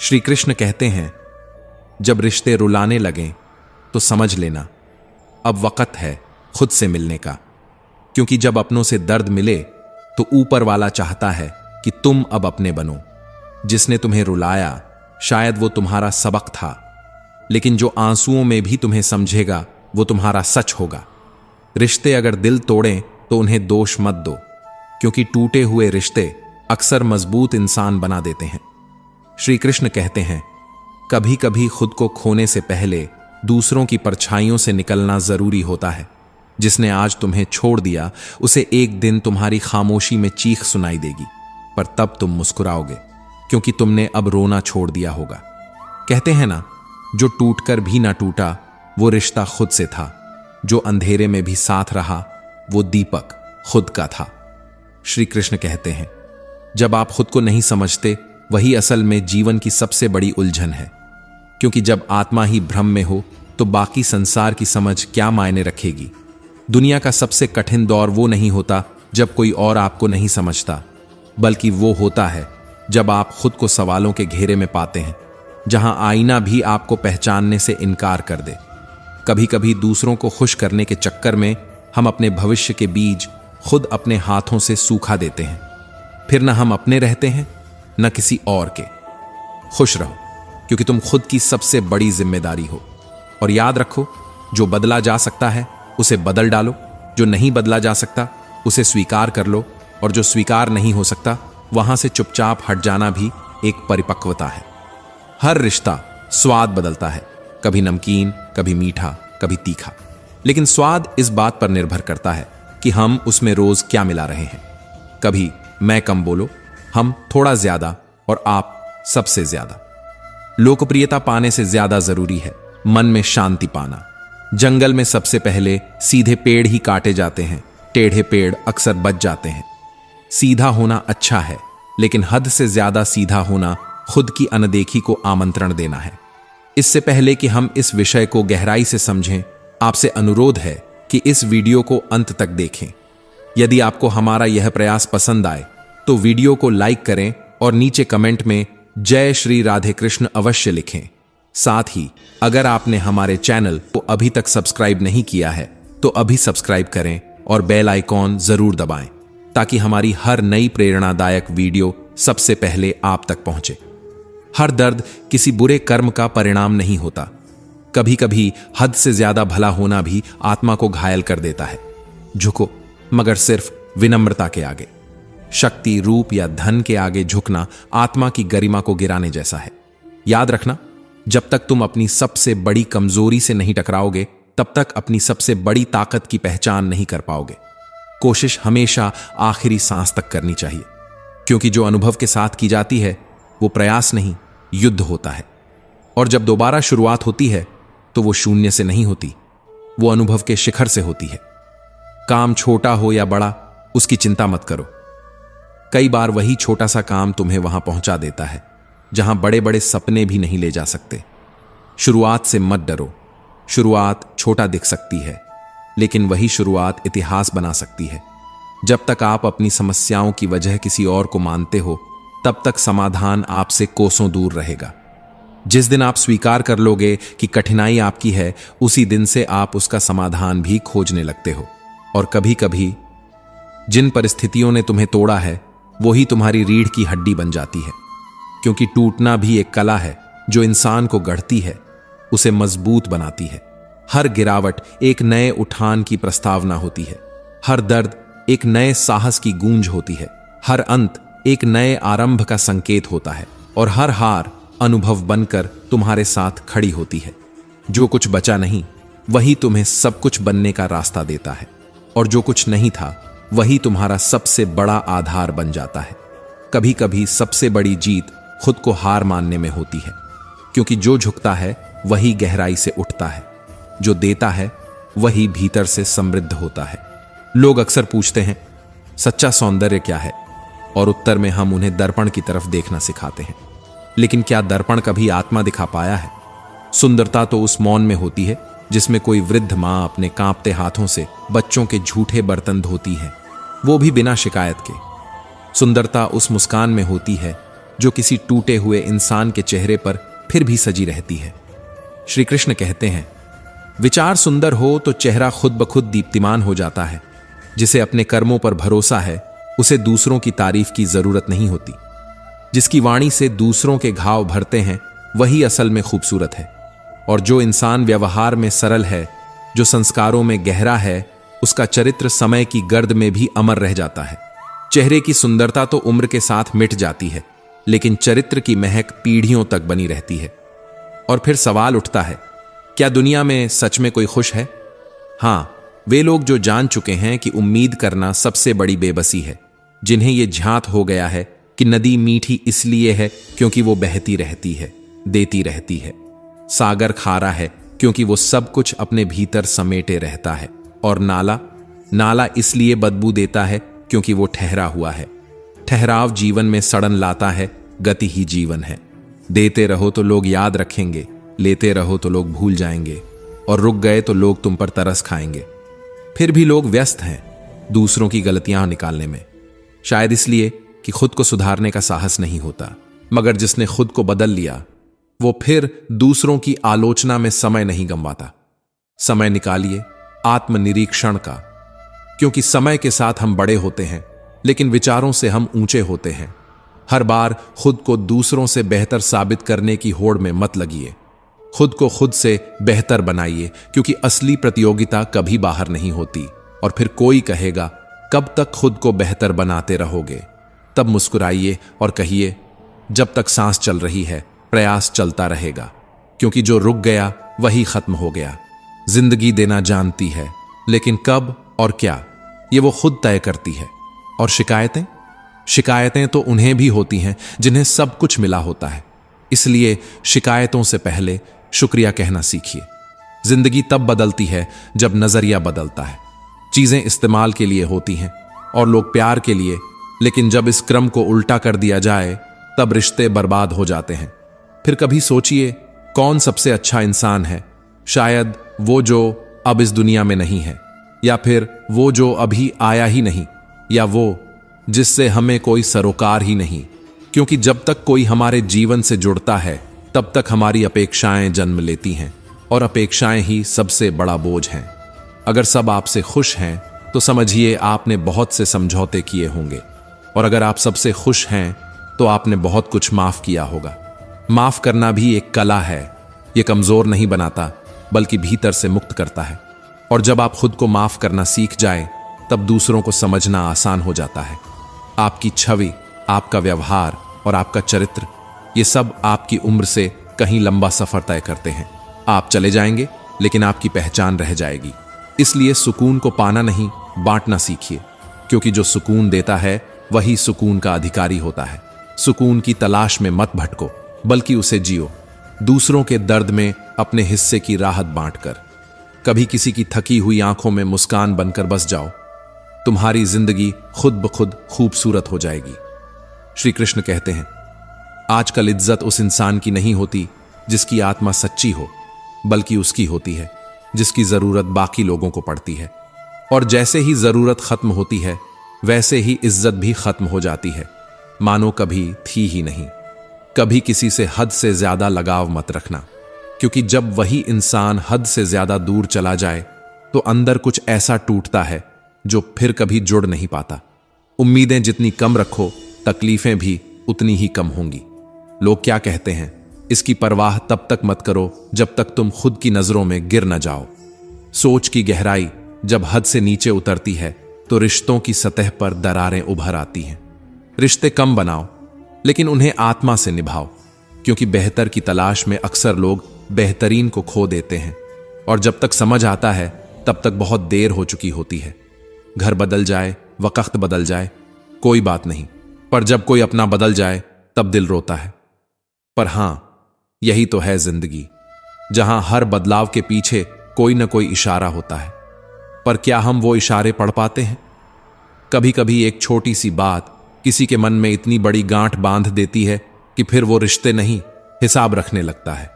श्री कृष्ण कहते हैं, जब रिश्ते रुलाने लगें तो समझ लेना अब वक्त है खुद से मिलने का। क्योंकि जब अपनों से दर्द मिले तो ऊपर वाला चाहता है कि तुम अब अपने बनो। जिसने तुम्हें रुलाया शायद वो तुम्हारा सबक था, लेकिन जो आंसुओं में भी तुम्हें समझेगा वो तुम्हारा सच होगा। रिश्ते अगर दिल तोड़ें तो उन्हें दोष मत दो, क्योंकि टूटे हुए रिश्ते अक्सर मजबूत इंसान बना देते हैं। श्री कृष्ण कहते हैं, कभी कभी खुद को खोने से पहले दूसरों की परछाइयों से निकलना जरूरी होता है। जिसने आज तुम्हें छोड़ दिया उसे एक दिन तुम्हारी खामोशी में चीख सुनाई देगी, पर तब तुम मुस्कुराओगे क्योंकि तुमने अब रोना छोड़ दिया होगा। कहते हैं ना, जो टूटकर भी ना टूटा वो रिश्ता खुद से था। जो अंधेरे में भी साथ रहा वो दीपक खुद का था। श्री कृष्ण कहते हैं, जब आप खुद को नहीं समझते वही असल में जीवन की सबसे बड़ी उलझन है। क्योंकि जब आत्मा ही भ्रम में हो तो बाकी संसार की समझ क्या मायने रखेगी। दुनिया का सबसे कठिन दौर वो नहीं होता जब कोई और आपको नहीं समझता, बल्कि वो होता है जब आप खुद को सवालों के घेरे में पाते हैं, जहां आईना भी आपको पहचानने से इनकार कर दे। कभी कभी दूसरों को खुश करने के चक्कर में हम अपने भविष्य के बीज खुद अपने हाथों से सूखा देते हैं। फिर न हम अपने रहते हैं न किसी और के। खुश रहो, क्योंकि तुम खुद की सबसे बड़ी जिम्मेदारी हो। और याद रखो, जो बदला जा सकता है उसे बदल डालो, जो नहीं बदला जा सकता उसे स्वीकार कर लो, और जो स्वीकार नहीं हो सकता वहां से चुपचाप हट जाना भी एक परिपक्वता है। हर रिश्ता स्वाद बदलता है, कभी नमकीन, कभी मीठा, कभी तीखा, लेकिन स्वाद इस बात पर निर्भर करता है कि हम उसमें रोज क्या मिला रहे हैं। कभी मैं कम बोलो, हम थोड़ा ज्यादा, और आप सबसे ज्यादा। लोकप्रियता पाने से ज्यादा जरूरी है मन में शांति पाना। जंगल में सबसे पहले सीधे पेड़ ही काटे जाते हैं, टेढ़े पेड़ अक्सर बच जाते हैं। सीधा होना अच्छा है, लेकिन हद से ज्यादा सीधा होना खुद की अनदेखी को आमंत्रण देना है। इससे पहले कि हम इस विषय को गहराई से समझें, आपसे अनुरोध है कि इस वीडियो को अंत तक देखें। यदि आपको हमारा यह प्रयास पसंद आए तो वीडियो को लाइक करें और नीचे कमेंट में जय श्री राधे कृष्ण अवश्य लिखें। साथ ही अगर आपने हमारे चैनल को अभी तक सब्सक्राइब नहीं किया है तो अभी सब्सक्राइब करें और बेल आइकॉन जरूर दबाएं, ताकि हमारी हर नई प्रेरणादायक वीडियो सबसे पहले आप तक पहुंचे। हर दर्द किसी बुरे कर्म का परिणाम नहीं होता। कभी कभी हद से ज्यादा भला होना भी आत्मा को घायल कर देता है। झुको, मगर सिर्फ विनम्रता के आगे। शक्ति, रूप या धन के आगे झुकना आत्मा की गरिमा को गिराने जैसा है। याद रखना, जब तक तुम अपनी सबसे बड़ी कमजोरी से नहीं टकराओगे तब तक अपनी सबसे बड़ी ताकत की पहचान नहीं कर पाओगे। कोशिश हमेशा आखिरी सांस तक करनी चाहिए, क्योंकि जो अनुभव के साथ की जाती है वो प्रयास नहीं, युद्ध होता है। और जब दोबारा शुरुआत होती है तो वो शून्य से नहीं होती, वो अनुभव के शिखर से होती है। काम छोटा हो या बड़ा, उसकी चिंता मत करो। कई बार वही छोटा सा काम तुम्हें वहां पहुंचा देता है जहां बड़े बड़े सपने भी नहीं ले जा सकते। शुरुआत से मत डरो। शुरुआत छोटा दिख सकती है, लेकिन वही शुरुआत इतिहास बना सकती है। जब तक आप अपनी समस्याओं की वजह किसी और को मानते हो, तब तक समाधान आपसे कोसों दूर रहेगा। जिस दिन आप स्वीकार कर लोगे कि कठिनाई आपकी है, उसी दिन से आप उसका समाधान भी खोजने लगते हो। और कभी कभी जिन परिस्थितियों ने तुम्हें तोड़ा है वही तुम्हारी रीढ़ की हड्डी बन जाती है, क्योंकि टूटना भी एक कला है जो इंसान को गढ़ती है, उसे मजबूत बनाती है। हर गिरावट एक नए उठान की प्रस्तावना होती है। हर दर्द एक नए साहस की गूंज होती है। हर अंत एक नए आरंभ का संकेत होता है, और हर हार अनुभव बनकर तुम्हारे साथ खड़ी होती है। जो कुछ बचा नहीं वही तुम्हें सब कुछ बनने का रास्ता देता है, और जो कुछ नहीं था वही तुम्हारा सबसे बड़ा आधार बन जाता है। कभी कभी सबसे बड़ी जीत खुद को हार मानने में होती है, क्योंकि जो झुकता है वही गहराई से उठता है, जो देता है वही भीतर से समृद्ध होता है। लोग अक्सर पूछते हैं, सच्चा सौंदर्य क्या है? और उत्तर में हम उन्हें दर्पण की तरफ देखना सिखाते हैं। लेकिन क्या दर्पण कभी आत्मा दिखा पाया है? सुंदरता तो उस मौन में होती है जिसमें कोई वृद्ध मां अपने कांपते हाथों से बच्चों के झूठे बर्तन धोती है, वो भी बिना शिकायत के। सुंदरता उस मुस्कान में होती है जो किसी टूटे हुए इंसान के चेहरे पर फिर भी सजी रहती है। श्री कृष्ण कहते हैं, विचार सुंदर हो तो चेहरा खुद ब खुद दीप्तिमान हो जाता है। जिसे अपने कर्मों पर भरोसा है उसे दूसरों की तारीफ की जरूरत नहीं होती। जिसकी वाणी से दूसरों के घाव भरते हैं वही असल में खूबसूरत है। और जो इंसान व्यवहार में सरल है, जो संस्कारों में गहरा है, उसका चरित्र समय की गर्द में भी अमर रह जाता है। चेहरे की सुंदरता तो उम्र के साथ मिट जाती है, लेकिन चरित्र की महक पीढ़ियों तक बनी रहती है। और फिर सवाल उठता है, क्या दुनिया में सच में कोई खुश है? हां, वे लोग जो जान चुके हैं कि उम्मीद करना सबसे बड़ी बेबसी है, जिन्हें यह झांत हो गया है कि नदी मीठी इसलिए है क्योंकि वो बहती रहती है, देती रहती है। सागर खारा है क्योंकि वो सब कुछ अपने भीतर समेटे रहता है। और नाला इसलिए बदबू देता है क्योंकि वो ठहरा हुआ है। ठहराव जीवन में सड़न लाता है, गति ही जीवन है। देते रहो तो लोग याद रखेंगे, लेते रहो तो लोग भूल जाएंगे, और रुक गए तो लोग तुम पर तरस खाएंगे। फिर भी लोग व्यस्त हैं दूसरों की गलतियां निकालने में, शायद इसलिए कि खुद को सुधारने का साहस नहीं होता। मगर जिसने खुद को बदल लिया वो फिर दूसरों की आलोचना में समय नहीं गंवाता। समय निकालिए आत्मनिरीक्षण का, क्योंकि समय के साथ हम बड़े होते हैं, लेकिन विचारों से हम ऊंचे होते हैं। हर बार खुद को दूसरों से बेहतर साबित करने की होड़ में मत लगिए। खुद को खुद से बेहतर बनाइए, क्योंकि असली प्रतियोगिता कभी बाहर नहीं होती। और फिर कोई कहेगा, कब तक खुद को बेहतर बनाते रहोगे? तब मुस्कुराइए और कहिए, जब तक सांस चल रही है प्रयास चलता रहेगा, क्योंकि जो रुक गया वही खत्म हो गया। जिंदगी देना जानती है, लेकिन कब और क्या ये वो खुद तय करती है। और शिकायतें तो उन्हें भी होती हैं जिन्हें सब कुछ मिला होता है। इसलिए शिकायतों से पहले शुक्रिया कहना सीखिए। जिंदगी तब बदलती है जब नजरिया बदलता है। चीजें इस्तेमाल के लिए होती हैं और लोग प्यार के लिए, लेकिन जब इस क्रम को उल्टा कर दिया जाए तब रिश्ते बर्बाद हो जाते हैं। फिर कभी सोचिए, कौन सबसे अच्छा इंसान है? शायद वो जो अब इस दुनिया में नहीं है, या फिर वो जो अभी आया ही नहीं, या वो जिससे हमें कोई सरोकार ही नहीं। क्योंकि जब तक कोई हमारे जीवन से जुड़ता है तब तक हमारी अपेक्षाएं जन्म लेती हैं, और अपेक्षाएं ही सबसे बड़ा बोझ हैं। अगर सब आपसे खुश हैं तो समझिए आपने बहुत से समझौते किए होंगे, और अगर आप सबसे खुश हैं तो आपने बहुत कुछ माफ किया होगा। माफ करना भी एक कला है। यह कमजोर नहीं बनाता बल्कि भीतर से मुक्त करता है। और जब आप खुद को माफ करना सीख जाए तब दूसरों को समझना आसान हो जाता है। आपकी छवि, आपका व्यवहार और आपका चरित्र, ये सब आपकी उम्र से कहीं लंबा सफर तय करते हैं। आप चले जाएंगे लेकिन आपकी पहचान रह जाएगी। इसलिए सुकून को पाना नहीं, बांटना सीखिए, क्योंकि जो सुकून देता है वही सुकून का अधिकारी होता है। सुकून की तलाश में मत भटको, बल्कि उसे जियो, दूसरों के दर्द में अपने हिस्से की राहत बांटकर। कभी किसी की थकी हुई आंखों में मुस्कान बनकर बस जाओ, तुम्हारी जिंदगी खुद ब खुद खूबसूरत हो जाएगी। श्री कृष्ण कहते हैं, आजकल इज्जत उस इंसान की नहीं होती जिसकी आत्मा सच्ची हो, बल्कि उसकी होती है जिसकी जरूरत बाकी लोगों को पड़ती है। और जैसे ही जरूरत खत्म होती है वैसे ही इज्जत भी खत्म हो जाती है, मानो कभी थी ही नहीं। कभी किसी से हद से ज्यादा लगाव मत रखना, क्योंकि जब वही इंसान हद से ज्यादा दूर चला जाए तो अंदर कुछ ऐसा टूटता है जो फिर कभी जुड़ नहीं पाता। उम्मीदें जितनी कम रखो, तकलीफें भी उतनी ही कम होंगी। लोग क्या कहते हैं, इसकी परवाह तब तक मत करो जब तक तुम खुद की नजरों में गिर न जाओ। सोच की गहराई जब हद से नीचे उतरती है तो रिश्तों की सतह पर दरारें उभर आती हैं। रिश्ते कम बनाओ, लेकिन उन्हें आत्मा से निभाओ, क्योंकि बेहतर की तलाश में अक्सर लोग बेहतरीन को खो देते हैं, और जब तक समझ आता है तब तक बहुत देर हो चुकी होती है। घर बदल जाए, वक्त बदल जाए, कोई बात नहीं, पर जब कोई अपना बदल जाए तब दिल रोता है। पर हां, यही तो है जिंदगी, जहां हर बदलाव के पीछे कोई न कोई इशारा होता है। पर क्या हम वो इशारे पढ़ पाते हैं? कभी कभी एक छोटी सी बात किसी के मन में इतनी बड़ी गांठ बांध देती है कि फिर वो रिश्ते नहीं, हिसाब रखने लगता है।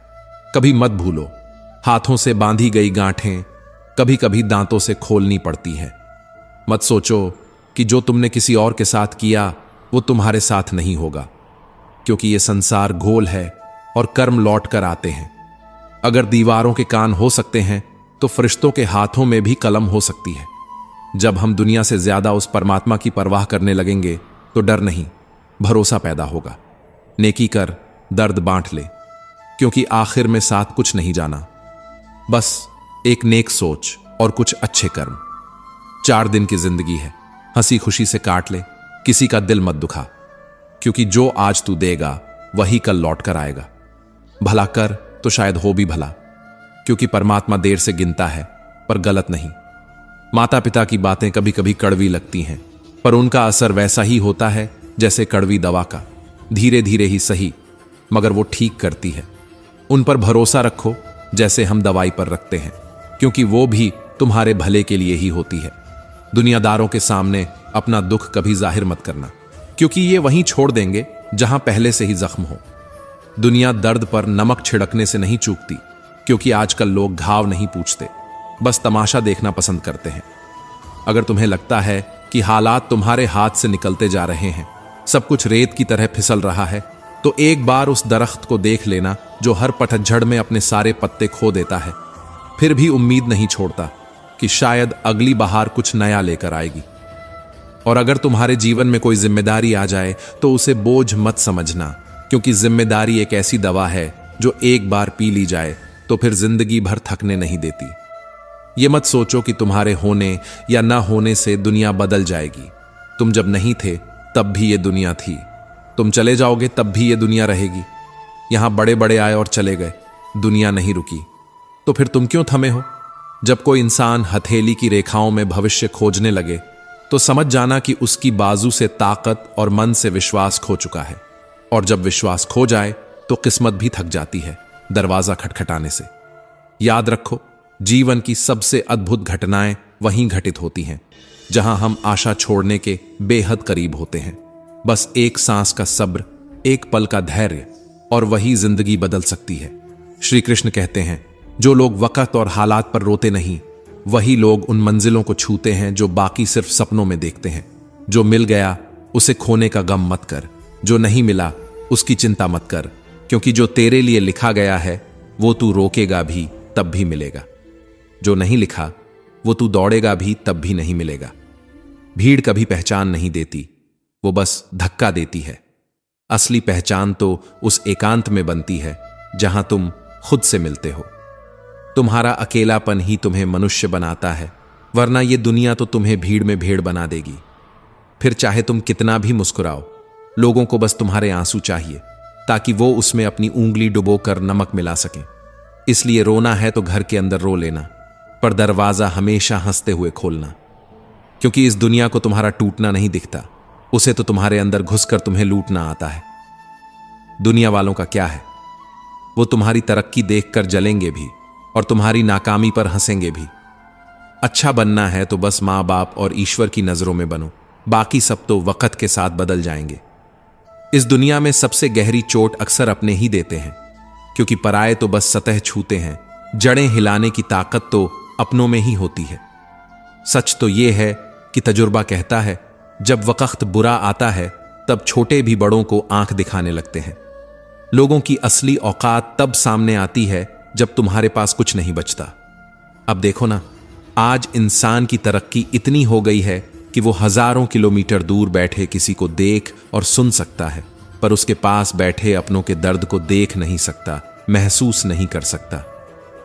कभी मत भूलो, हाथों से बांधी गई गांठें कभी कभी दांतों से खोलनी पड़ती हैं। मत सोचो कि जो तुमने किसी और के साथ किया वो तुम्हारे साथ नहीं होगा, क्योंकि ये संसार गोल है और कर्म लौट कर आते हैं। अगर दीवारों के कान हो सकते हैं तो फरिश्तों के हाथों में भी कलम हो सकती है। जब हम दुनिया से ज्यादा उस परमात्मा की परवाह करने लगेंगे तो डर नहीं, भरोसा पैदा होगा। नेकी कर, दर्द बांट ले, क्योंकि आखिर में साथ कुछ नहीं जाना, बस एक नेक सोच और कुछ अच्छे कर्म। 4 दिन की जिंदगी है, हंसी खुशी से काट ले, किसी का दिल मत दुखा, क्योंकि जो आज तू देगा वही कल लौट कर आएगा। भला कर तो शायद हो भी भला, क्योंकि परमात्मा देर से गिनता है पर गलत नहीं। माता पिता की बातें कभी कभी कड़वी लगती हैं, पर उनका असर वैसा ही होता है जैसे कड़वी दवा का, धीरे धीरे ही सही, मगर वो ठीक करती है। उन पर भरोसा रखो जैसे हम दवाई पर रखते हैं, क्योंकि वो भी तुम्हारे भले के लिए ही होती है। दुनियादारों के सामने अपना दुख कभी जाहिर मत करना, क्योंकि ये वहीं छोड़ देंगे जहां पहले से ही जख्म हो। दुनिया दर्द पर नमक छिड़कने से नहीं चूकती, क्योंकि आजकल लोग घाव नहीं पूछते, बस तमाशा देखना पसंद करते हैं। अगर तुम्हें लगता है कि हालात तुम्हारे हाथ से निकलते जा रहे हैं, सब कुछ रेत की तरह फिसल रहा है, तो एक बार उस दरख्त को देख लेना जो हर पतझड़ में अपने सारे पत्ते खो देता है, फिर भी उम्मीद नहीं छोड़ता कि शायद अगली बहार कुछ नया लेकर आएगी। और अगर तुम्हारे जीवन में कोई जिम्मेदारी आ जाए तो उसे बोझ मत समझना, क्योंकि जिम्मेदारी एक ऐसी दवा है जो एक बार पी ली जाए तो फिर जिंदगी भर थकने नहीं देती। ये मत सोचो कि तुम्हारे होने या ना होने से दुनिया बदल जाएगी। तुम जब नहीं थे तब भी ये दुनिया थी, तुम चले जाओगे तब भी ये दुनिया रहेगी। यहां बड़े बड़े आए और चले गए, दुनिया नहीं रुकी, तो फिर तुम क्यों थमे हो? जब कोई इंसान हथेली की रेखाओं में भविष्य खोजने लगे तो समझ जाना कि उसकी बाजू से ताकत और मन से विश्वास खो चुका है। और जब विश्वास खो जाए तो किस्मत भी थक जाती है दरवाजा खटखटाने से। याद रखो, जीवन की सबसे अद्भुत घटनाएं वहीं घटित होती हैं जहां हम आशा छोड़ने के बेहद करीब होते हैं। बस एक सांस का सब्र, एक पल का धैर्य, और वही जिंदगी बदल सकती है। श्री कृष्ण कहते हैं, जो लोग वक्त और हालात पर रोते नहीं, वही लोग उन मंजिलों को छूते हैं जो बाकी सिर्फ सपनों में देखते हैं। जो मिल गया उसे खोने का गम मत कर, जो नहीं मिला उसकी चिंता मत कर, क्योंकि जो तेरे लिए लिखा गया है वो तू रोकेगा भी तब भी मिलेगा। जो नहीं लिखा वो तू दौड़ेगा भी तब भी नहीं मिलेगा। भीड़ कभी पहचान नहीं देती, वो बस धक्का देती है। असली पहचान तो उस एकांत में बनती है जहां तुम खुद से मिलते हो। तुम्हारा अकेलापन ही तुम्हें मनुष्य बनाता है, वरना ये दुनिया तो तुम्हें भीड़ में भेड़ बना देगी। फिर चाहे तुम कितना भी मुस्कुराओ, लोगों को बस तुम्हारे आंसू चाहिए ताकि वो उसमें अपनी उंगली डुबोकर नमक मिला सकें। इसलिए रोना है तो घर के अंदर रो लेना, पर दरवाजा हमेशा हंसते हुए खोलना, क्योंकि इस दुनिया को तुम्हारा टूटना नहीं दिखता, उसे तो तुम्हारे अंदर घुसकर तुम्हें लूटना आता है। दुनिया वालों का क्या है, वो तुम्हारी तरक्की देखकर जलेंगे भी और तुम्हारी नाकामी पर हंसेंगे भी। अच्छा बनना है तो बस मां बाप और ईश्वर की नजरों में बनो, बाकी सब तो वक्त के साथ बदल जाएंगे। इस दुनिया में सबसे गहरी चोट अक्सर अपने ही देते हैं, क्योंकि पराये तो बस सतह छूते हैं, जड़ें हिलाने की ताकत तो अपनों में ही होती है। सच तो यह है कि तजुर्बा कहता है, जब वक्त बुरा आता है तब छोटे भी बड़ों को आंख दिखाने लगते हैं। लोगों की असली औकात तब सामने आती है जब तुम्हारे पास कुछ नहीं बचता। अब देखो ना, आज इंसान की तरक्की इतनी हो गई है कि वो हजारों किलोमीटर दूर बैठे किसी को देख और सुन सकता है, पर उसके पास बैठे अपनों के दर्द को देख नहीं सकता, महसूस नहीं कर सकता।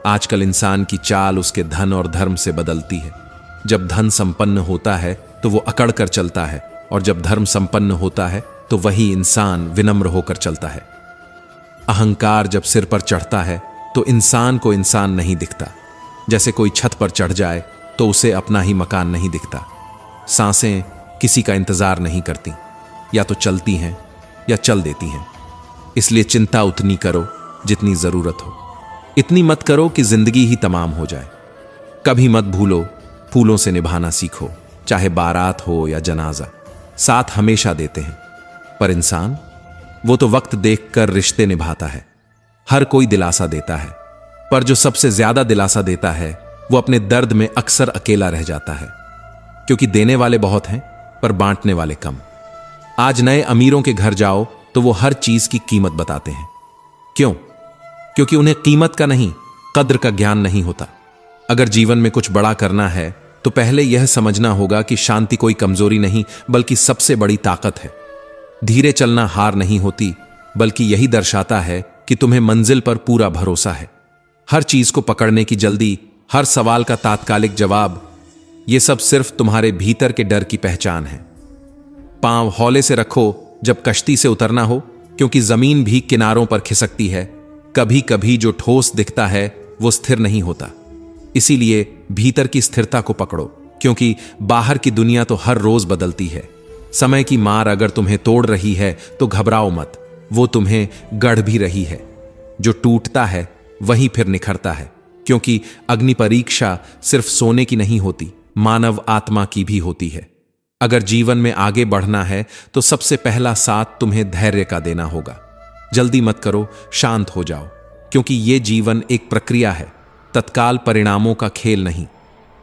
आजकल इंसान की चाल उसके धन और धर्म से बदलती है। जब धन संपन्न होता है तो वो अकड़ कर चलता है, और जब धर्म संपन्न होता है तो वही इंसान विनम्र होकर चलता है। अहंकार जब सिर पर चढ़ता है तो इंसान को इंसान नहीं दिखता। जैसे कोई छत पर चढ़ जाए तो उसे अपना ही मकान नहीं दिखता। सांसें किसी का इंतजार नहीं करती, या तो चलती हैं या चल देती हैं। इसलिए चिंता उतनी करो जितनी जरूरत हो, इतनी मत करो कि जिंदगी ही तमाम हो जाए। कभी मत भूलो, फूलों से निभाना सीखो, चाहे बारात हो या जनाजा, साथ हमेशा देते हैं। पर इंसान, वो तो वक्त देखकर रिश्ते निभाता है। हर कोई दिलासा देता है, पर जो सबसे ज्यादा दिलासा देता है वो अपने दर्द में अक्सर अकेला रह जाता है, क्योंकि देने वाले बहुत हैं पर बांटने वाले कम। आज नए अमीरों के घर जाओ तो वो हर चीज की कीमत बताते हैं। क्यों? क्योंकि उन्हें कीमत का नहीं, कद्र का ज्ञान नहीं होता। अगर जीवन में कुछ बड़ा करना है तो पहले यह समझना होगा कि शांति कोई कमजोरी नहीं बल्कि सबसे बड़ी ताकत है। धीरे चलना हार नहीं होती, बल्कि यही दर्शाता है कि तुम्हें मंजिल पर पूरा भरोसा है। हर चीज को पकड़ने की जल्दी, हर सवाल का तात्कालिक जवाब, यह सब सिर्फ तुम्हारे भीतर के डर की पहचान है। पांव हौले से रखो जब कश्ती से उतरना हो, क्योंकि जमीन भी किनारों पर खिसकती है। कभी कभी जो ठोस दिखता है वो स्थिर नहीं होता। इसीलिए भीतर की स्थिरता को पकड़ो, क्योंकि बाहर की दुनिया तो हर रोज बदलती है। समय की मार अगर तुम्हें तोड़ रही है तो घबराओ मत, वो तुम्हें गढ़ भी रही है। जो टूटता है वहीं फिर निखरता है, क्योंकि अग्नि परीक्षा सिर्फ सोने की नहीं होती, मानव आत्मा की भी होती है। अगर जीवन में आगे बढ़ना है तो सबसे पहला साथ तुम्हें धैर्य का देना होगा। जल्दी मत करो, शांत हो जाओ, क्योंकि ये जीवन एक प्रक्रिया है, तत्काल परिणामों का खेल नहीं।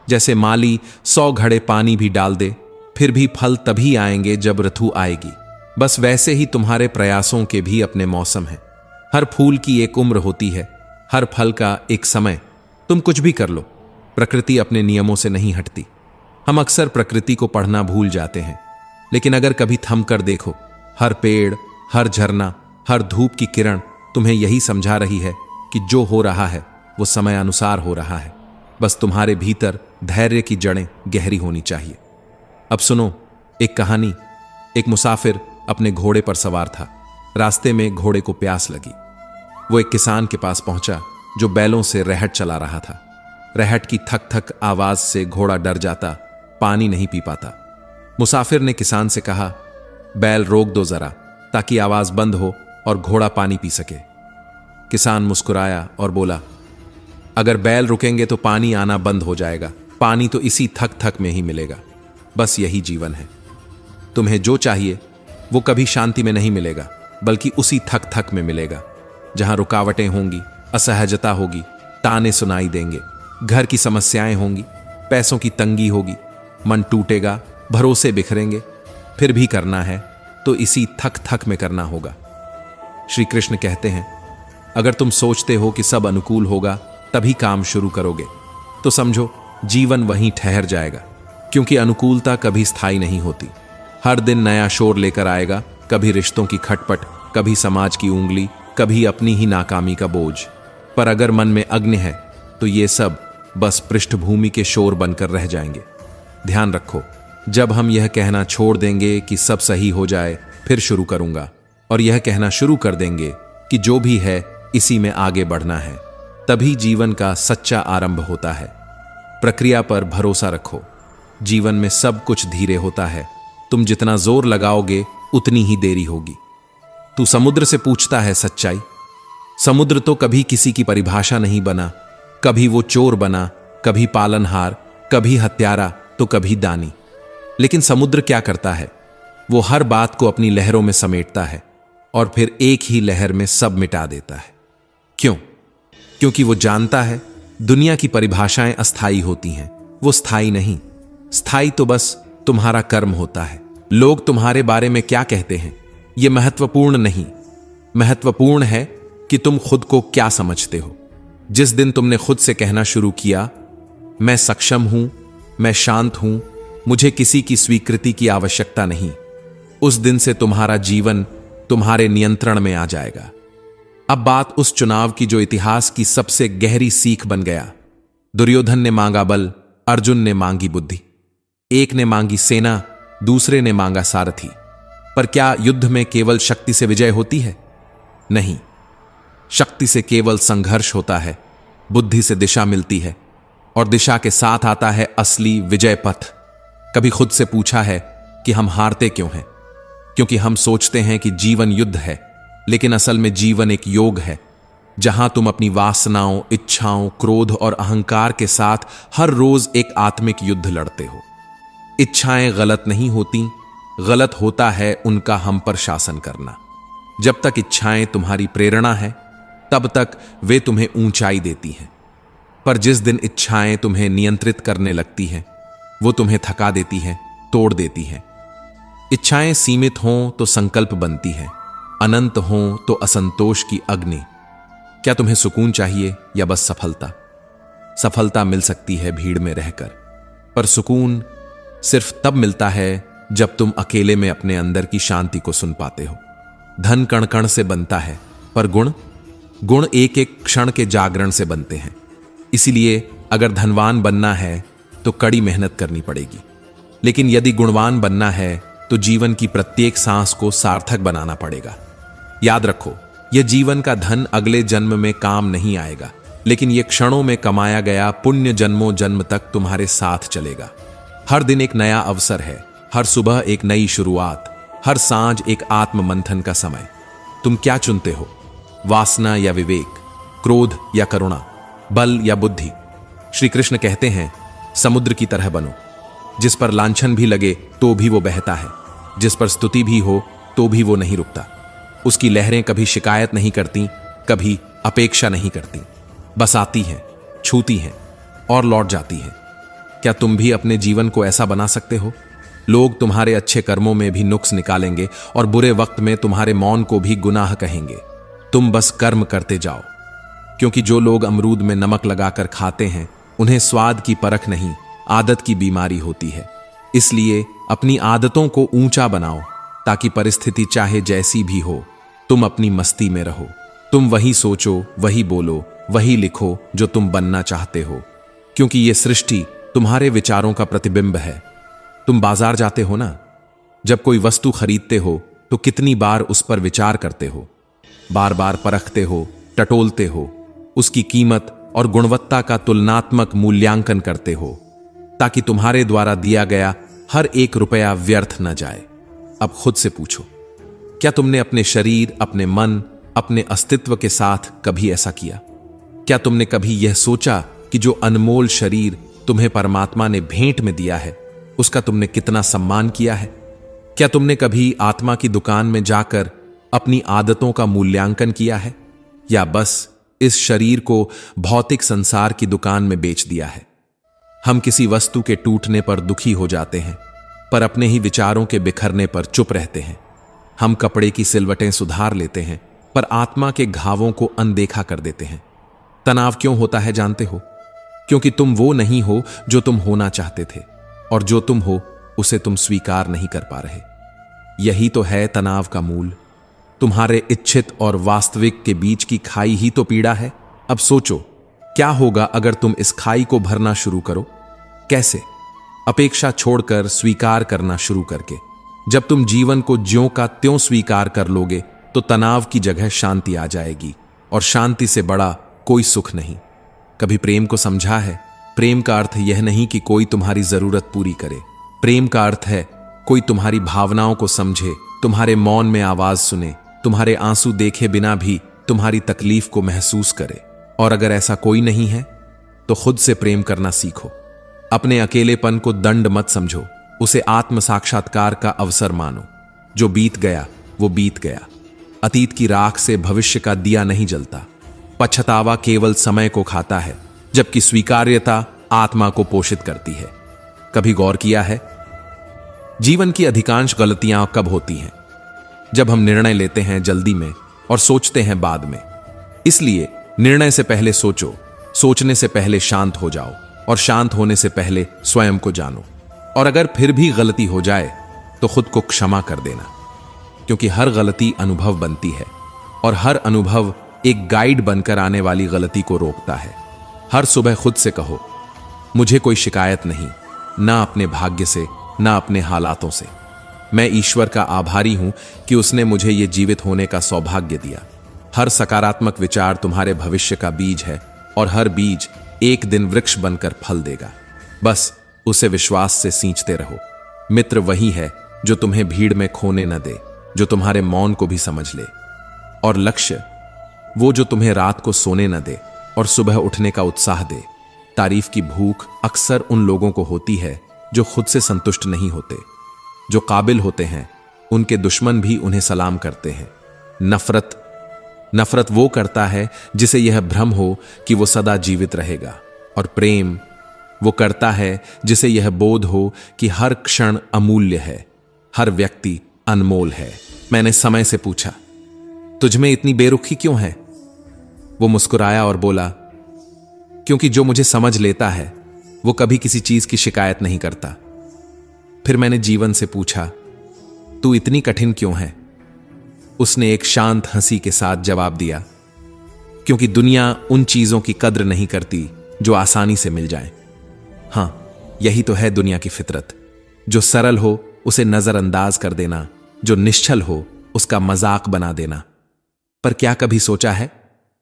जैसे माली 100 घड़े पानी भी डाल दे, फिर भी फल तभी आएंगे जब ऋतु आएगी। बस वैसे ही तुम्हारे प्रयासों के भी अपने मौसम हैं। हर फूल की एक उम्र होती है, हर फल का एक समय। तुम कुछ भी कर लो, प्रकृति अपने नियमों से नहीं हटती। हम अक्सर प्रकृति को पढ़ना भूल जाते हैं, लेकिन अगर कभी थम कर देखो, हर पेड़, हर झरना, हर धूप की किरण तुम्हें यही समझा रही है कि जो हो रहा है वो समय अनुसार हो रहा है। बस तुम्हारे भीतर धैर्य की जड़ें गहरी होनी चाहिए। अब सुनो एक कहानी। एक मुसाफिर अपने घोड़े पर सवार था। रास्ते में घोड़े को प्यास लगी। वो एक किसान के पास पहुंचा जो बैलों से रहट चला रहा था। रहट की थक थक आवाज से घोड़ा डर जाता, पानी नहीं पी पाता। मुसाफिर ने किसान से कहा, बैल रोक दो जरा, ताकि आवाज बंद हो और घोड़ा पानी पी सके। किसान मुस्कुराया और बोला, अगर बैल रुकेंगे तो पानी आना बंद हो जाएगा। पानी तो इसी थक थक में ही मिलेगा। बस यही जीवन है। तुम्हें जो चाहिए वो कभी शांति में नहीं मिलेगा, बल्कि उसी थक थक में मिलेगा, जहां रुकावटें होंगी, असहजता होगी, ताने सुनाई देंगे, घर की समस्याएं होंगी, पैसों की तंगी होगी, मन टूटेगा, भरोसे बिखरेंगे। फिर भी करना है तो इसी थक थक में करना होगा। श्री कृष्ण कहते हैं, अगर तुम सोचते हो कि सब अनुकूल होगा तभी काम शुरू करोगे, तो समझो जीवन वहीं ठहर जाएगा, क्योंकि अनुकूलता कभी स्थायी नहीं होती। हर दिन नया शोर लेकर आएगा, कभी रिश्तों की खटपट, कभी समाज की उंगली, कभी अपनी ही नाकामी का बोझ। पर अगर मन में अग्नि है तो ये सब बस पृष्ठभूमि के शोर बनकर रह जाएंगे। ध्यान रखो, जब हम यह कहना छोड़ देंगे कि सब सही हो जाए, फिर शुरू करूंगा, और यह कहना शुरू कर देंगे कि जो भी है इसी में आगे बढ़ना है, तभी जीवन का सच्चा आरंभ होता है। प्रक्रिया पर भरोसा रखो। जीवन में सब कुछ धीरे होता है। तुम जितना जोर लगाओगे उतनी ही देरी होगी। तू समुद्र से पूछता है सच्चाई। समुद्र तो कभी किसी की परिभाषा नहीं बना। कभी वो चोर बना, कभी पालनहार, कभी हत्यारा, तो कभी दानी। लेकिन समुद्र क्या करता है? वो हर बात को अपनी लहरों में समेटता है और फिर एक ही लहर में सब मिटा देता है। क्यों? क्योंकि वो जानता है दुनिया की परिभाषाएं अस्थायी होती हैं, वो स्थायी नहीं। स्थायी तो बस तुम्हारा कर्म होता है। लोग तुम्हारे बारे में क्या कहते हैं ये महत्वपूर्ण नहीं। महत्वपूर्ण है कि तुम खुद को क्या समझते हो। जिस दिन तुमने खुद से कहना शुरू किया, मैं सक्षम हूं, मैं शांत हूं, मुझे किसी की स्वीकृति की आवश्यकता नहीं, उस दिन से तुम्हारा जीवन तुम्हारे नियंत्रण में आ जाएगा। अब बात उस चुनाव की जो इतिहास की सबसे गहरी सीख बन गया। दुर्योधन ने मांगा बल, अर्जुन ने मांगी बुद्धि। एक ने मांगी सेना, दूसरे ने मांगा सारथी। पर क्या युद्ध में केवल शक्ति से विजय होती है? नहीं, शक्ति से केवल संघर्ष होता है, बुद्धि से दिशा मिलती है, और दिशा के साथ आता है असली विजय पथ। कभी खुद से पूछा है कि हम हारते क्यों हैं? क्योंकि हम सोचते हैं कि जीवन युद्ध है, लेकिन असल में जीवन एक योग है, जहां तुम अपनी वासनाओं, इच्छाओं, क्रोध और अहंकार के साथ हर रोज एक आत्मिक युद्ध लड़ते हो। इच्छाएं गलत नहीं होती, गलत होता है उनका हम पर शासन करना। जब तक इच्छाएं तुम्हारी प्रेरणा है, तब तक वे तुम्हें ऊंचाई देती हैं। पर जिस दिन इच्छाएं तुम्हें नियंत्रित करने लगती हैं, वो तुम्हें थका देती हैं, तोड़ देती हैं। इच्छाएं सीमित हों तो संकल्प बनती हैं, अनंत हों तो असंतोष की अग्नि। क्या तुम्हें सुकून चाहिए या बस सफलता? सफलता मिल सकती है भीड़ में रहकर, पर सुकून सिर्फ तब मिलता है जब तुम अकेले में अपने अंदर की शांति को सुन पाते हो। धन कण कण से बनता है, पर गुण एक एक क्षण के जागरण से बनते हैं। इसीलिए अगर धनवान बनना है तो कड़ी मेहनत करनी पड़ेगी, लेकिन यदि गुणवान बनना है तो जीवन की प्रत्येक सांस को सार्थक बनाना पड़ेगा। याद रखो, यह जीवन का धन अगले जन्म में काम नहीं आएगा, लेकिन यह क्षणों में कमाया गया पुण्य जन्मों जन्म तक तुम्हारे साथ चलेगा। हर दिन एक नया अवसर है, हर सुबह एक नई शुरुआत, हर सांझ एक आत्म मंथन का समय। तुम क्या चुनते हो? वासना या विवेक, क्रोध या करुणा, बल या बुद्धि? श्री कृष्ण कहते हैं, समुद्र की तरह बनो, जिस पर लांछन भी लगे तो भी वो बहता है, जिस पर स्तुति भी हो तो भी वो नहीं रुकता। उसकी लहरें कभी शिकायत नहीं करती, कभी अपेक्षा नहीं करती, बस आती हैं, छूती हैं और लौट जाती हैं। क्या तुम भी अपने जीवन को ऐसा बना सकते हो? लोग तुम्हारे अच्छे कर्मों में भी नुक्स निकालेंगे और बुरे वक्त में तुम्हारे मौन को भी गुनाह कहेंगे। तुम बस कर्म करते जाओ, क्योंकि जो लोग अमरूद में नमक लगाकर खाते हैं उन्हें स्वाद की परख नहीं, आदत की बीमारी होती है। इसलिए अपनी आदतों को ऊंचा बनाओ, ताकि परिस्थिति चाहे जैसी भी हो तुम अपनी मस्ती में रहो। तुम वही सोचो, वही बोलो, वही लिखो जो तुम बनना चाहते हो, क्योंकि यह सृष्टि तुम्हारे विचारों का प्रतिबिंब है। तुम बाजार जाते हो ना, जब कोई वस्तु खरीदते हो तो कितनी बार उस पर विचार करते हो, बार बार परखते हो, टटोलते हो, उसकी कीमत और गुणवत्ता का तुलनात्मक मूल्यांकन करते हो, ताकि तुम्हारे द्वारा दिया गया हर एक रुपया व्यर्थ न जाए। अब खुद से पूछो, क्या तुमने अपने शरीर, अपने मन, अपने अस्तित्व के साथ कभी ऐसा किया? क्या तुमने कभी यह सोचा कि जो अनमोल शरीर तुम्हें परमात्मा ने भेंट में दिया है उसका तुमने कितना सम्मान किया है? क्या तुमने कभी आत्मा की दुकान में जाकर अपनी आदतों का मूल्यांकन किया है, या बस इस शरीर को भौतिक संसार की दुकान में बेच दिया है? हम किसी वस्तु के टूटने पर दुखी हो जाते हैं, पर अपने ही विचारों के बिखरने पर चुप रहते हैं। हम कपड़े की सिलवटें सुधार लेते हैं, पर आत्मा के घावों को अनदेखा कर देते हैं। तनाव क्यों होता है जानते हो? क्योंकि तुम वो नहीं हो जो तुम होना चाहते थे, और जो तुम हो उसे तुम स्वीकार नहीं कर पा रहे। यही तो है तनाव का मूल। तुम्हारे इच्छित और वास्तविक के बीच की खाई ही तो पीड़ा है। अब सोचो, क्या होगा अगर तुम इस खाई को भरना शुरू करो? कैसे? अपेक्षा छोड़कर स्वीकार करना शुरू करके। जब तुम जीवन को ज्यों का त्यों स्वीकार कर लोगे तो तनाव की जगह शांति आ जाएगी, और शांति से बड़ा कोई सुख नहीं। कभी प्रेम को समझा है? प्रेम का अर्थ यह नहीं कि कोई तुम्हारी जरूरत पूरी करे। प्रेम का अर्थ है कोई तुम्हारी भावनाओं को समझे, तुम्हारे मौन में आवाज सुने, तुम्हारे आंसू देखे बिना भी तुम्हारी तकलीफ को महसूस करे। और अगर ऐसा कोई नहीं है तो खुद से प्रेम करना सीखो। अपने अकेलेपन को दंड मत समझो, उसे आत्म साक्षात्कार का अवसर मानो। जो बीत गया वो बीत गया। अतीत की राख से भविष्य का दिया नहीं जलता। पछतावा केवल समय को खाता है, जबकि स्वीकार्यता आत्मा को पोषित करती है। कभी गौर किया है, जीवन की अधिकांश गलतियां कब होती हैं? जब हम निर्णय लेते हैं जल्दी में और सोचते हैं बाद में। इसलिए निर्णय से पहले सोचो, सोचने से पहले शांत हो जाओ, और शांत होने से पहले स्वयं को जानो। और अगर फिर भी गलती हो जाए तो खुद को क्षमा कर देना, क्योंकि हर गलती अनुभव बनती है, और हर अनुभव एक गाइड बनकर आने वाली गलती को रोकता है। हर सुबह खुद से कहो, मुझे कोई शिकायत नहीं, ना अपने भाग्य से, ना अपने हालातों से। मैं ईश्वर का आभारी हूं कि उसने मुझे ये जीवित होने का सौभाग्य दिया। हर सकारात्मक विचार तुम्हारे भविष्य का बीज है, और हर बीज एक दिन वृक्ष बनकर फल देगा। बस उसे विश्वास से सींचते रहो। मित्र वही है जो तुम्हें भीड़ में खोने न दे, जो तुम्हारे मौन को भी समझ ले। और लक्ष्य वो जो तुम्हें रात को सोने न दे और सुबह उठने का उत्साह दे। तारीफ की भूख अक्सर उन लोगों को होती है जो खुद से संतुष्ट नहीं होते। जो काबिल होते हैं उनके दुश्मन भी उन्हें सलाम करते हैं। नफरत वो करता है जिसे यह भ्रम हो कि वो सदा जीवित रहेगा, और प्रेम वो करता है जिसे यह बोध हो कि हर क्षण अमूल्य है, हर व्यक्ति अनमोल है। मैंने समय से पूछा, तुझमें इतनी बेरुखी क्यों है? वो मुस्कुराया और बोला, क्योंकि जो मुझे समझ लेता है वो कभी किसी चीज की शिकायत नहीं करता। फिर मैंने जीवन से पूछा, तू इतनी कठिन क्यों है? उसने एक शांत हंसी के साथ जवाब दिया, क्योंकि दुनिया उन चीजों की कद्र नहीं करती जो आसानी से मिल जाए। हां, यही तो है दुनिया की फितरत। जो सरल हो उसे नजरअंदाज कर देना, जो निश्चल हो उसका मजाक बना देना। पर क्या कभी सोचा है,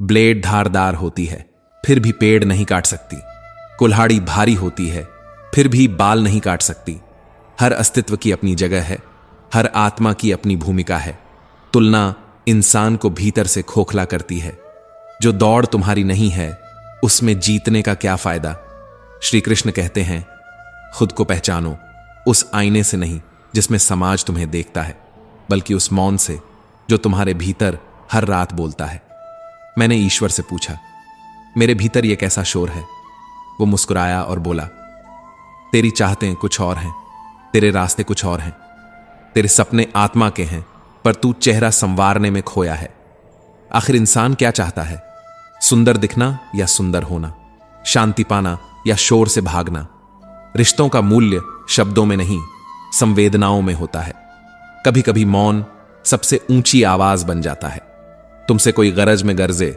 ब्लेड धारदार होती है फिर भी पेड़ नहीं काट सकती। कुल्हाड़ी भारी होती है फिर भी बाल नहीं काट सकती। हर अस्तित्व की अपनी जगह है, हर आत्मा की अपनी भूमिका है। तुलना इंसान को भीतर से खोखला करती है। जो दौड़ तुम्हारी नहीं है उसमें जीतने का क्या फायदा? श्री कृष्ण कहते हैं, खुद को पहचानो उस आईने से नहीं जिसमें समाज तुम्हें देखता है, बल्कि उस मौन से जो तुम्हारे भीतर हर रात बोलता है। मैंने ईश्वर से पूछा, मेरे भीतर यह कैसा शोर है? वो मुस्कुराया और बोला, तेरी चाहतें कुछ और हैं, तेरे रास्ते कुछ और हैं। तेरे सपने आत्मा के हैं, पर तू चेहरा संवारने में खोया है। आखिर इंसान क्या चाहता है? सुंदर दिखना या सुंदर होना? शांति पाना या शोर से भागना? रिश्तों का मूल्य शब्दों में नहीं, संवेदनाओं में होता है। कभी कभी मौन सबसे ऊंची आवाज बन जाता है। तुमसे कोई गरज में गरजे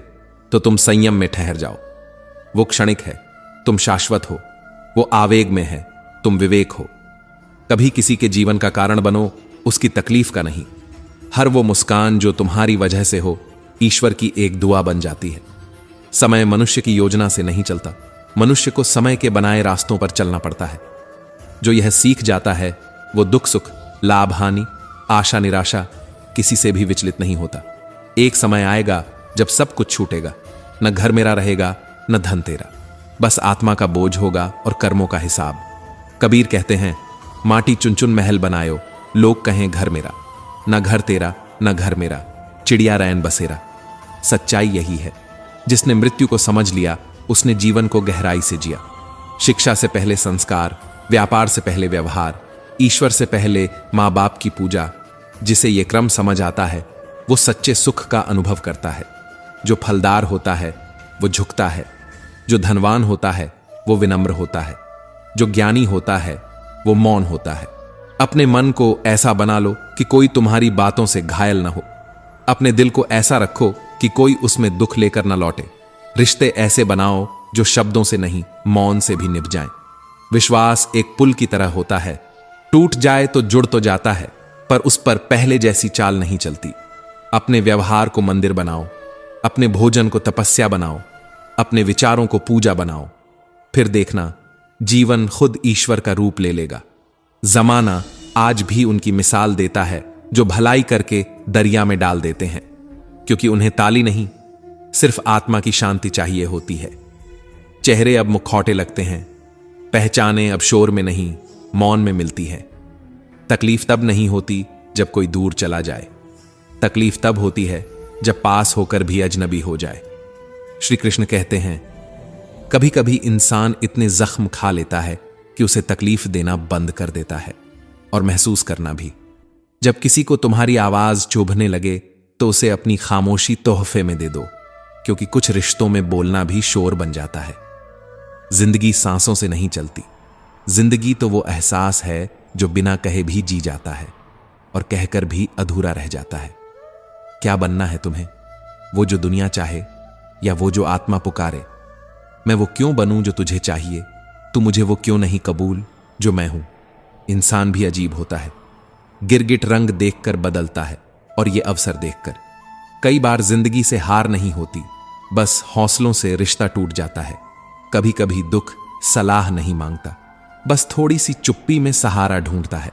तो तुम संयम में ठहर जाओ। वो क्षणिक है, तुम शाश्वत हो। वो आवेग में है, तुम विवेक हो। कभी किसी के जीवन का कारण बनो, उसकी तकलीफ का नहीं। हर वो मुस्कान जो तुम्हारी वजह से हो, ईश्वर की एक दुआ बन जाती है। समय मनुष्य की योजना से नहीं चलता, मनुष्य को समय के बनाए रास्तों पर चलना पड़ता है। जो यह सीख जाता है वो दुख सुख, लाभ हानि, आशा निराशा किसी से भी विचलित नहीं होता। एक समय आएगा जब सब कुछ छूटेगा, न घर मेरा रहेगा न धन तेरा, बस आत्मा का बोझ होगा और कर्मों का हिसाब। कबीर कहते हैं, माटी चुन चुन महल बनायो, लोग कहें घर मेरा, न घर तेरा न घर मेरा, चिड़िया रैन बसेरा। सच्चाई यही है, जिसने मृत्यु को समझ लिया उसने जीवन को गहराई से जिया। शिक्षा से पहले संस्कार, व्यापार से पहले व्यवहार, ईश्वर से पहले माँ बाप की पूजा। जिसे यह क्रम समझ आता है वो सच्चे सुख का अनुभव करता है। जो फलदार होता है वो झुकता है, जो धनवान होता है वो विनम्र होता है, जो ज्ञानी होता है वो मौन होता है। अपने मन को ऐसा बना लो कि कोई तुम्हारी बातों से घायल न हो। अपने दिल को ऐसा रखो कि कोई उसमें दुख लेकर न लौटे। रिश्ते ऐसे बनाओ जो शब्दों से नहीं, मौन से भी निभ जाएं। विश्वास एक पुल की तरह होता है, टूट जाए तो जुड़ तो जाता है, पर उस पर पहले जैसी चाल नहीं चलती। अपने व्यवहार को मंदिर बनाओ, अपने भोजन को तपस्या बनाओ, अपने विचारों को पूजा बनाओ। फिर देखना, जीवन खुद ईश्वर का रूप ले लेगा। जमाना आज भी उनकी मिसाल देता है जो भलाई करके दरिया में डाल देते हैं, क्योंकि उन्हें ताली नहीं, सिर्फ आत्मा की शांति चाहिए होती है। चेहरे अब मुखौटे लगते हैं, पहचाने अब शोर में नहीं, मौन में मिलती है। तकलीफ तब नहीं होती जब कोई दूर चला जाए, तकलीफ तब होती है जब पास होकर भी अजनबी हो जाए। श्री कृष्ण कहते हैं, कभी कभी इंसान इतने जख्म खा लेता है कि उसे तकलीफ देना बंद कर देता है, और महसूस करना भी। जब किसी को तुम्हारी आवाज चुभने लगे तो उसे अपनी खामोशी तोहफे में दे दो, क्योंकि कुछ रिश्तों में बोलना भी शोर बन जाता है। जिंदगी सांसों से नहीं चलती, जिंदगी तो वो एहसास है जो बिना कहे भी जी जाता है और कहकर भी अधूरा रह जाता है। क्या बनना है तुम्हें? वो जो दुनिया चाहे या वो जो आत्मा पुकारे? मैं वो क्यों बनूं जो तुझे चाहिए? तू मुझे वो क्यों नहीं कबूल जो मैं हूं? इंसान भी अजीब होता है, गिरगिट रंग देखकर बदलता है, और ये अवसर देखकर। कई बार जिंदगी से हार नहीं होती, बस हौसलों से रिश्ता टूट जाता है। कभी कभी दुख सलाह नहीं मांगता, बस थोड़ी सी चुप्पी में सहारा ढूंढता है।